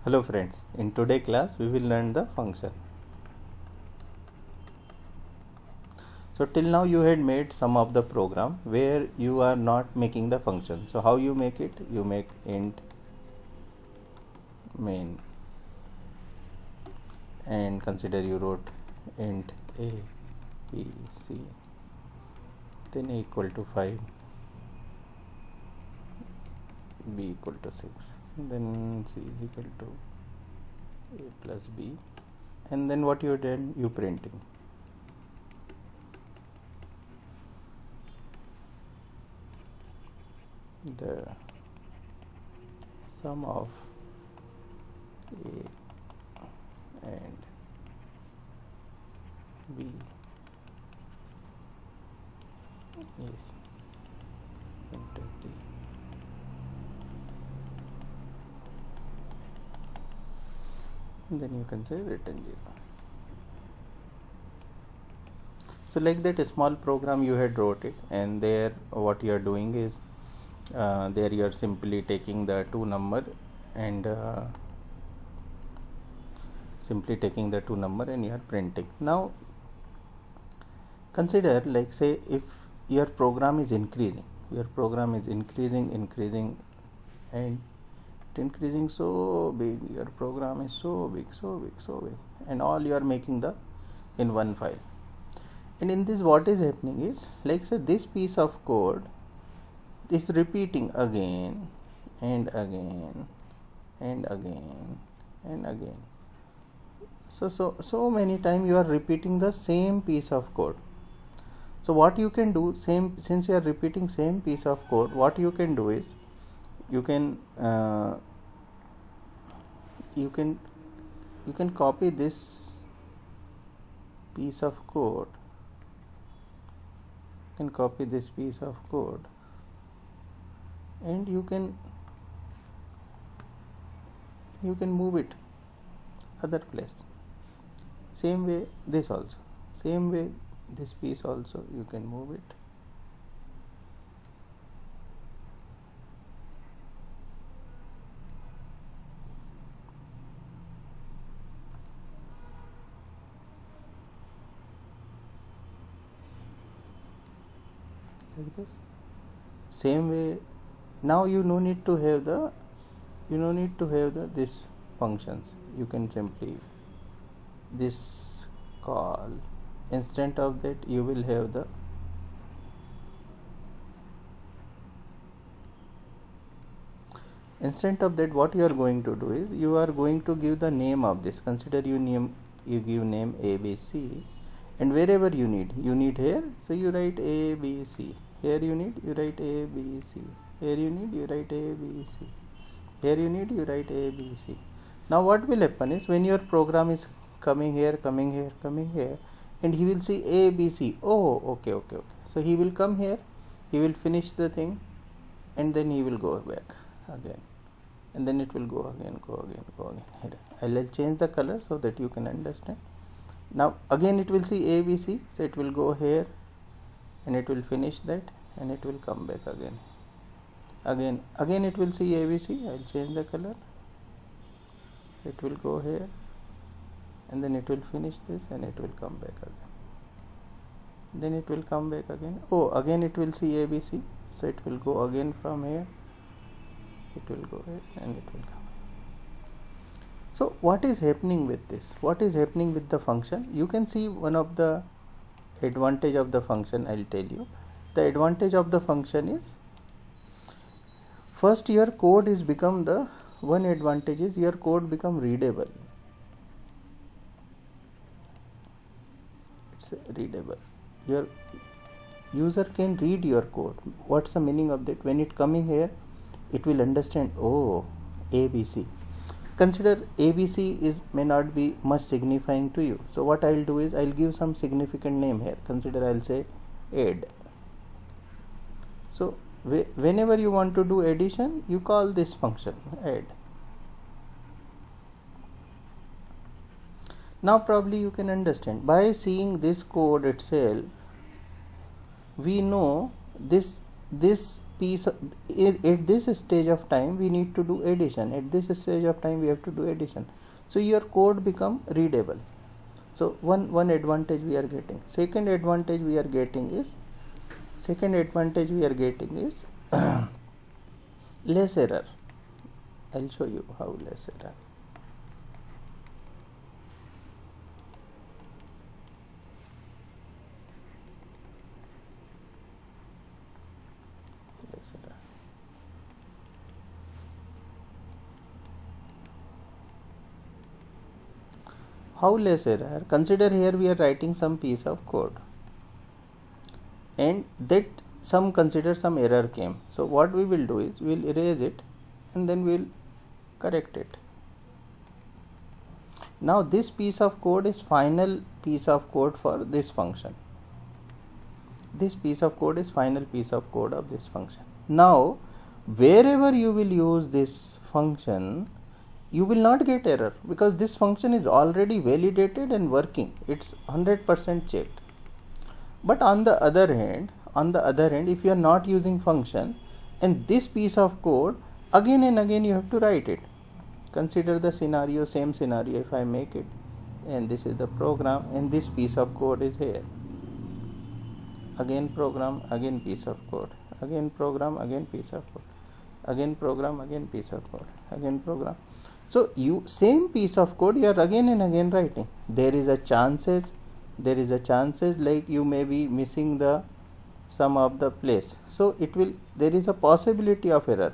Hello friends, in today's class we will learn the function. So till now you had made some of the program where you are not making the function. So how you make it? You make int main and consider you wrote int a, b, c, then a equal to 5, b equal to 6, then c is equal to a plus b, and then what you did, you printing the sum of a and b is into d. And then you can say return 0. So like that, a small program you had wrote it, and there what you are doing is there you are simply taking the two number and you are printing. Now consider, like say if your program is increasing and increasing so big, your program is so big, and all you are making the in one file. And in this what is happening is, like say this piece of code is repeating again and again and again and again. So many times you are repeating the same piece of code. So what you can do, since you are repeating same piece of code, what you can do is you can copy this piece of code. And you can move it other place. Same way this also, same way this piece also you can move it. Like this, same way. Now you no need to have the this functions. You can simply this call, instead of that you will have the what you are going to do is you are going to give the name of this. Consider you give name ABC, and wherever you need here, so you write ABC. Here you need, you write ABC. Here you need, you write ABC. Here you need, you write ABC. Now what will happen is, when your program is coming here, and he will see ABC. Oh, okay. So he will come here, he will finish the thing, and then he will go back again, and then it will go again. Here, I'll change the color so that you can understand. Now again it will see ABC, so it will go here and it will finish that, and it will come back again it will see ABC. I'll change the color, so it will go here, and then it will finish this, and it will come back again, then it will come back again. Oh, again it will see ABC, so it will go again from here, it will go here, and it will come. So what is happening with this? What is happening with the function? You can see one of the advantage of the function. I'll tell you. The advantage of the function is, first your code is become the one advantage is your code become readable. It's readable. Your user can read your code. What's the meaning of that? When it coming here, it will understand, oh, ABC. Consider ABC may not be much signifying to you. So what I'll do is I'll give some significant name here. Consider I'll say add. So whenever you want to do addition, you call this function add. Now probably you can understand, by seeing this code itself, we know this piece at this stage of time we need to do addition, at this stage of time we have to do addition, so your code become readable. So one advantage we are getting. Second advantage we are getting is less error. I'll show you how less error. How less error? Consider here we are writing some piece of code, and that consider some error came. So what we will do is we will erase it and then we will correct it. Now this piece of code is final piece of code for this function. This piece of code is final piece of code of this function. Now wherever you will use this function, you will not get error because this function is already validated and working. It's 100% checked. But on the other hand, if you are not using function, and this piece of code again and again you have to write it. Consider the scenario, same scenario. If I make it, and this is the program, and this piece of code is here. Again program, again piece of code, again program, again piece of code, again program, again piece of code, again program. So you same piece of code you are again and again writing. There is a chances like you may be missing the some of the place. So there is a possibility of error.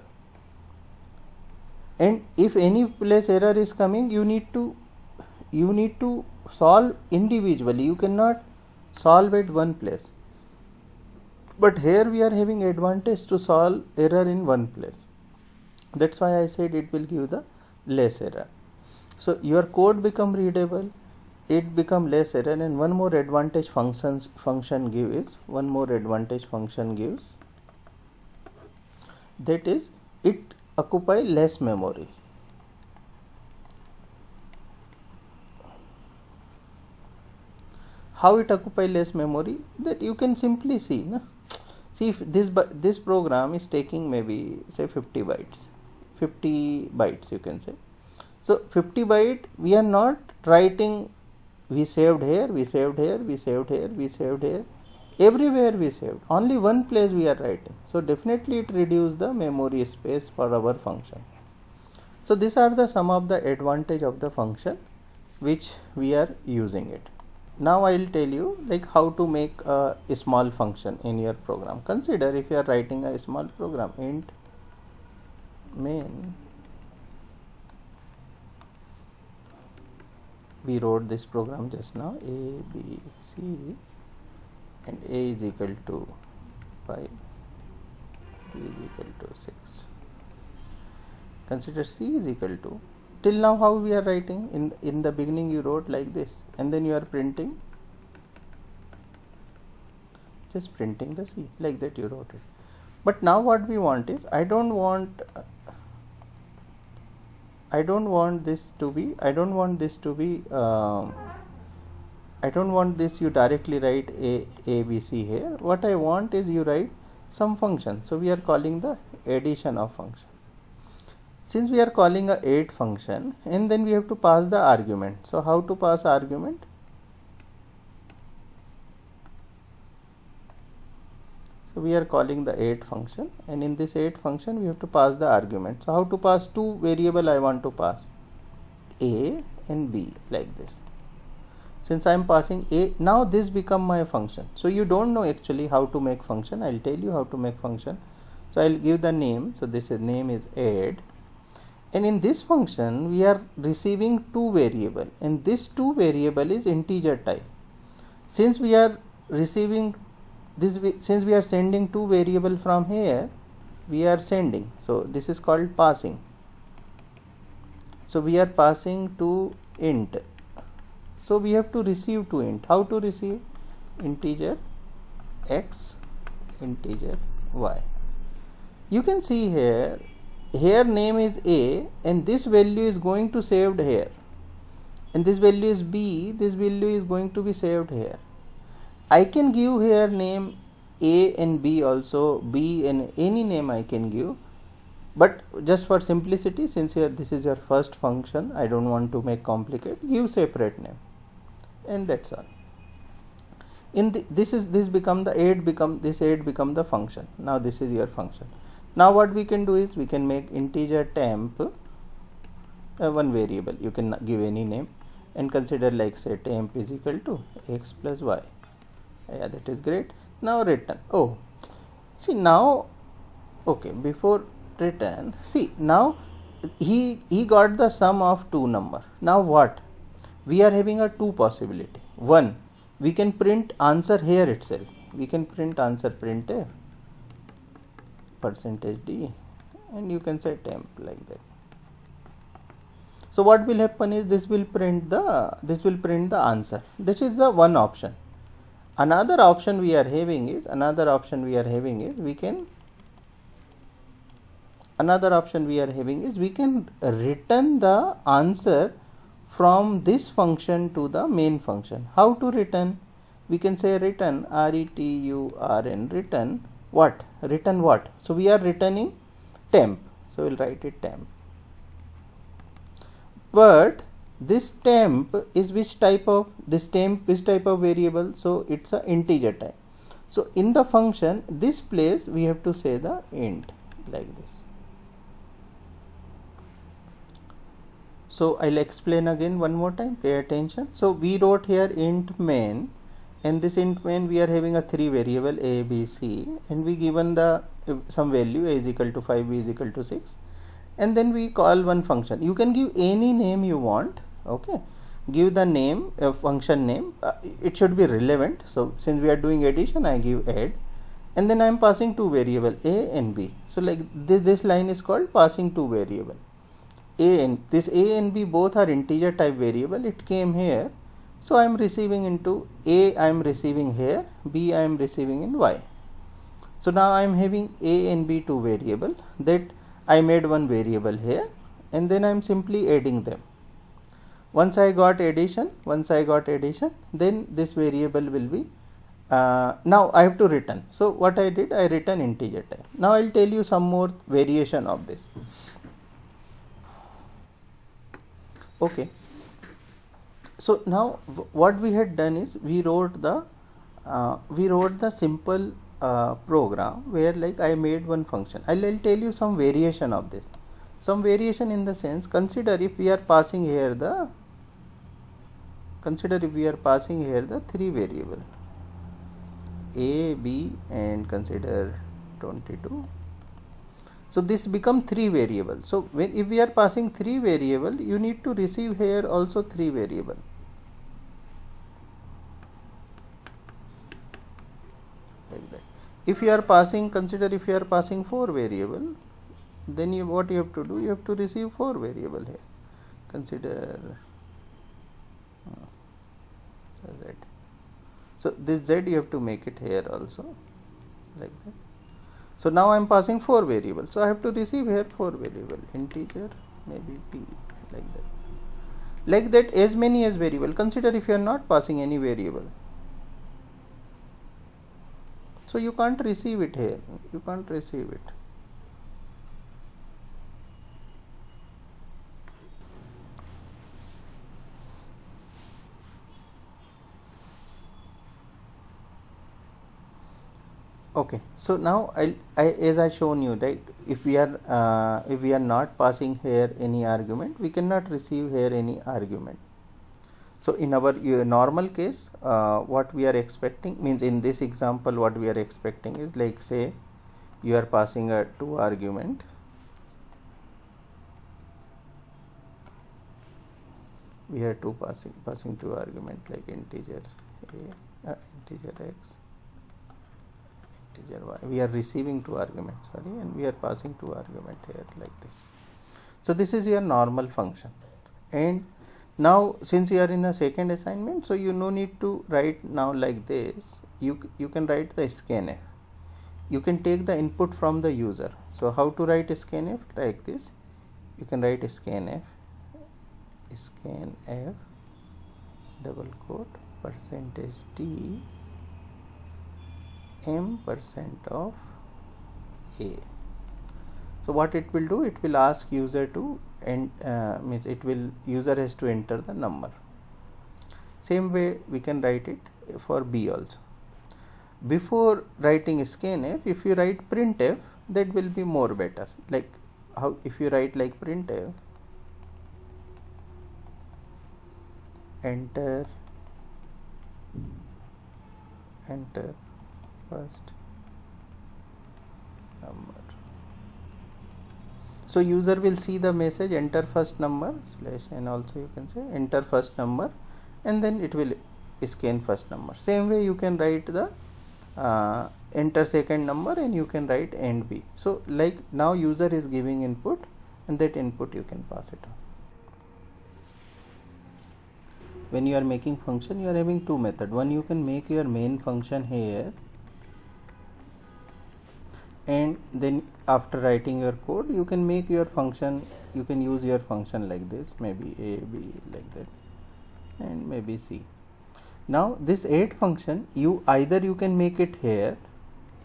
And if any place error is coming, you need to solve individually. You cannot solve at one place. But here we are having advantage to solve error in one place. That's why I said it will give the less error. So your code become readable, it become less error, and one more advantage function gives, that is it occupy less memory. How it occupy less memory? That you can simply see. See if this program is taking maybe say 50 bytes you can say. So 50 byte we are not writing we saved here, everywhere we saved, only one place we are writing. So definitely it reduces the memory space for our function. So these are the some of the advantage of the function which we are using it. Now I will tell you like how to make a small function in your program. Consider if you are writing a small program, int main. We wrote this program just now, a, b, c, and a is equal to 5, b is equal to 6. Consider c is equal to, till now how we are writing, in the beginning you wrote like this, and then you are printing, just printing the c, like that you wrote it. But now what we want is, I don't want this you directly write a b c here. What I want is you write some function. So we are calling the addition of function. Since we are calling a add function, and then we have to pass the argument. So how to pass argument? So we are calling the add function, and in this add function we have to pass the argument. So how to pass? Two variable I want to pass, a and b, like this. Since I am passing a, now this become my function. So you don't know actually how to make function. I will tell you how to make function. So I will give the name. So this is name is add, and in this function we are receiving two variable, and this two variable is integer type. Since we are receiving this, since we are sending two variable from here, we are sending, so this is called passing. So we are passing to int, so we have to receive to int. How to receive? Integer x, integer y. You can see here name is a, and this value is going to saved here, and this value is b, this value is going to be saved here. I can give here name A and B also, B and any name I can give, but just for simplicity, since here this is your first function, I don't want to make complicated, give separate name, and that's all. In the, this become the 8 become this 8 become the function. Now this is your function. Now what we can do is we can make integer temp one variable. You can give any name and consider like say temp is equal to x plus y. Yeah, that is great. Now return. Oh, see now, okay, before return, see now he got the sum of two number. Now what? We are having a two possibility. One, we can print answer here itself. We can print answer printf %d, and you can say temp like that. So what will happen is this will print the answer. This is the one option. Another option we are having is we can return the answer from this function to the main function. How to return? We can say return return return what? Return what? So we are returning temp. So we'll write it temp. But this temp is which type of variable? So it's a integer type. So in the function, this place we have to say the int like this. So I'll explain again one more time, pay attention. So we wrote here int main, and this int main we are having a three variable a, b, c, and we given the some value, a is equal to 5, b is equal to 6, and then we call one function. You can give any name you want, okay, give the name, function name, it should be relevant. So since we are doing addition, I give add, and then I am passing two variable a and b. So like this line is called passing two variable. A and b both are integer type variable. It came here, so I am receiving into a, I am receiving here, b I am receiving in y. So now I am having a and b two variable, that I made one variable here, and then I am simply adding them. Once I got addition, then this variable will be now I have to return. So what I did, I return integer type. Now I will tell you some more variation of this. Okay, so now what we had done is we wrote the simple program where like I made one function. I'll tell you some variation of this. Some variation in the sense, consider if we are passing here the three variable a, b, and consider 22. So this become three variable. So when if we are passing three variable, you need to receive here also three variable. Like that. If you are passing, consider if you are passing four variable, then what you have to do, you have to receive four variable here. Consider z. So this z you have to make it here also like that. So now I am passing four variables, so I have to receive here four variable, integer, maybe p, like that, as many as variable. Consider if you are not passing any variable, so you can't receive it here, you can't receive it. Okay, so now as I shown you, right, if we are not passing here any argument, we cannot receive here any argument. So in our normal case, what we are expecting means, in this example what we are expecting is like say you are passing a two argument, we are passing two argument like integer a, integer x, integer y. We are receiving two arguments, and we are passing two argument here like this. So this is your normal function. And now since you are in a second assignment, so you no need to write now like this. You can write the scanf. You can take the input from the user. So how to write scanf? Like this. You can write scanf double quote %d m% of a. So what it will do, it will ask user to means user has to enter the number. Same way we can write it for b also. Before writing scanf, if you write printf, that will be more better. Like how if you write like printf, enter first number. So user will see the message enter first number / and also you can say enter first number, and then it will scan first number. Same way you can write the enter second number, and you can write end b. So like now user is giving input, and that input you can pass it on. When you are making function, you are having two methods. One, you can make your main function here, and then after writing your code, you can make your function, you can use your function like this, maybe a, b, like that, and maybe c. Now this add function, you can make it here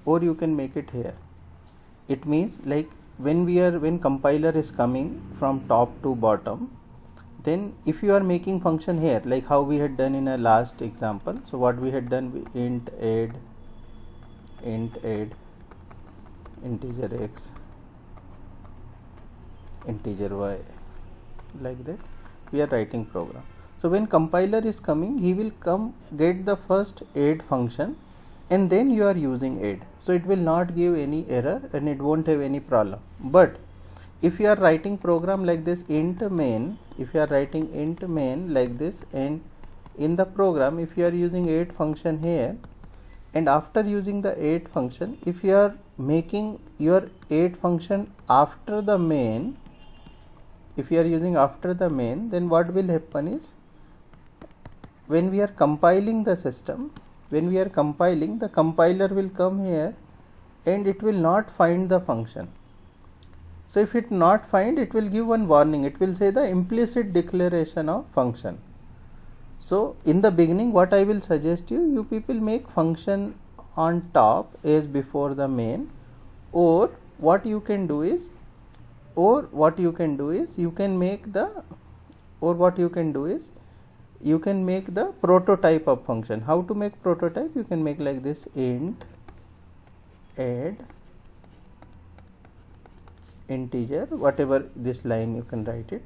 or you can make it here. It means like when compiler is coming from top to bottom, then if you are making function here, like how we had done in a last example. So what we had done, we int add integer x, integer y, like that we are writing program. So when compiler is coming, he will come get the first add function, and then you are using add. So it will not give any error and it won't have any problem. But if you are writing program like this int main, if you are writing int main like this, and in the program if you are using add function here, and after using the add function, if you are making your add function after the main, if you are using after the main, then what will happen is, when we are compiling the system, when we are compiling, the compiler will come here and it will not find the function. So if it not find, it will give one warning. It will say the implicit declaration of function. So in the beginning, what I will suggest you people make function on top as before the main, or what you can do is you can make the prototype of function. How to make prototype? You can make like this int add integer, whatever this line you can write it,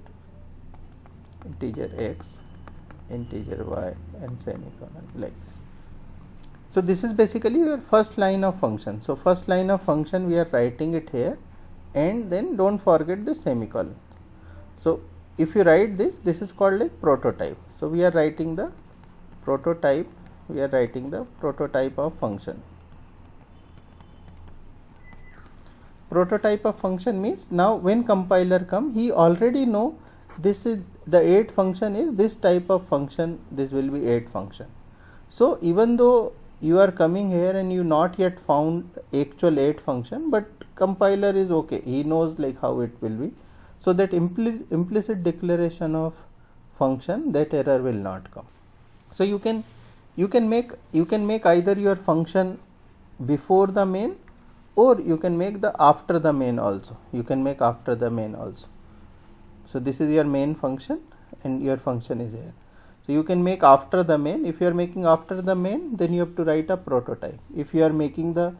integer x, integer y, and semicolon, like this. So this is basically your first line of function. So first line of function we are writing it here, and then don't forget the semicolon. So if you write this is called like prototype. So we are writing the prototype, of function. Prototype of function means now when compiler come, he already know this is the add function is this type of function, this will be add function. So even though you are coming here and you not yet found actual add function, but compiler is okay, he knows like how it will be. So that implicit declaration of function, that error will not come. So you can make either your function before the main, or you can make the after the main also. So this is your main function and your function is here. So you can make after the main. If you are making after the main, then you have to write a prototype. If you are making the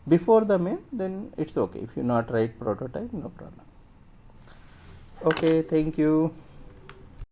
before the main, then it's okay. If you not write prototype, no problem. Okay, thank you.